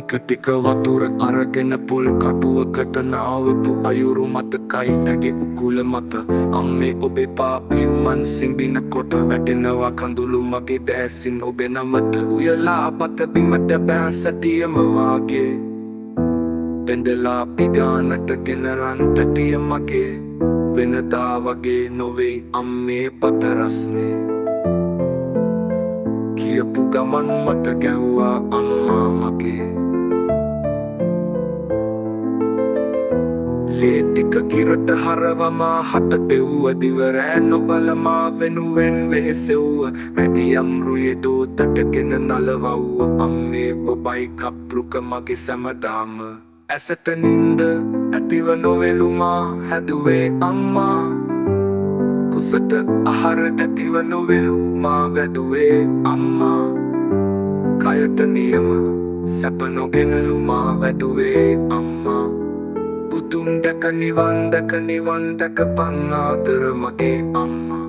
ටික ටික වතුර අරගෙන පොල් කටුවකට නාවපු අයුරු මතකයි නැගේ උකුල මත අම්මේ ඔබේ පාපියු මන් සිඹිනකොට වැටෙනවා කඳුළු මගේ දැසින් ඔබේ නමට උයලා පත බිමට බෑ සතියම වාගේ පෙන්දලා පිගානට ගෙනරන් තැටිය මගේ වෙනදා වගේ නොවෙයි අම්මේ පත රස්නේ කියපු ගමන් මට ගැව්වා අම්මා මගේ ලේ ටික කිරට හරවමා හට පෙව්ව දිවරෑ නොබලමා වෙනුවෙන් වෙහෙසෙව්ව වැඩියම් රුයේ දෝතටගෙන නලවව්ව අම්මේ ඔබයි කප්රුක මගේ සැමදාම ඇසට නින්ද ඇතිව නොවෙලුමා හැදුවේ අම්මා කුසට අහර ඇතිව නොවෙලුමා වැදුවේ අම්මා කයට නියම සැප නොගෙනලුමා වැදුවේ අම්මා බුදුන් දැක නිවන් දැක පන්නාතර මගේ අම්මා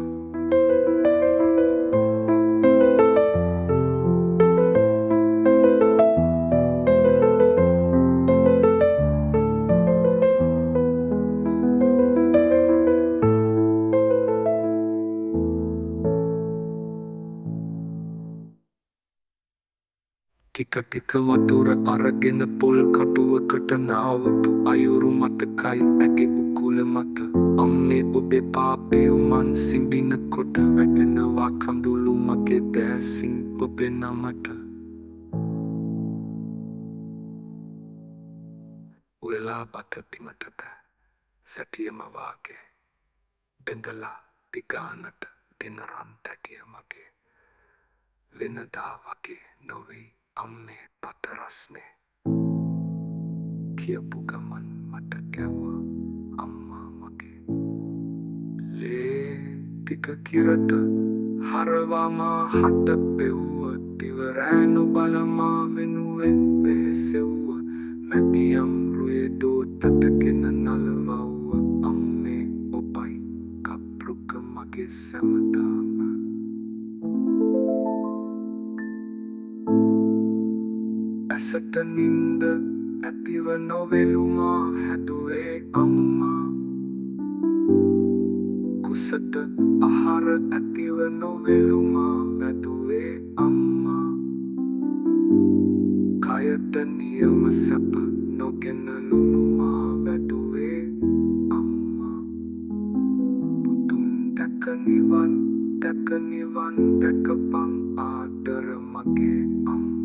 ටික ටික වතුර අරගෙන පොල් කටුවකට නාවපු අයුරු මතකයි ඇගේ උකුල මත අම්මේ ඔබේ පාපියු මන් සිඹිනකොට වැටෙනවා කඳුළු මගේ දැසින් ඔබේ නමට උයලා පත බිමට බෑ සැටියම වාගේ බෙන්දලා පිගානට ගෙනරන් තැටිය මගේ වෙනදා වගේ නොවෙයි අම්මේ පත රස්නේ කියපු ගමන් මට ගැව්වා අම්මා මගේ ලේ ටික කිරට හරවමා හට පෙව්ව දිවරෑ නොබලමා වෙනුවෙන් වෙහෙසෙව්ව මැදියම් රුයේ දෝතටගෙන නලවව්ව අම්මේ ඔබයි කප්රුක මගේ සැමදාම ඇසට නින්ද ඇතිව නොවෙලුමා හැදුවේ අම්මා කුසට අහර ඇතිව නොවෙලුමා වැදුවේ අම්මා කයට නියම සැප නොගෙනලුමා වැදුවේ අම්මා බුදුන් දැක නිවන් දැකපන් ආදර මගේ අම්මා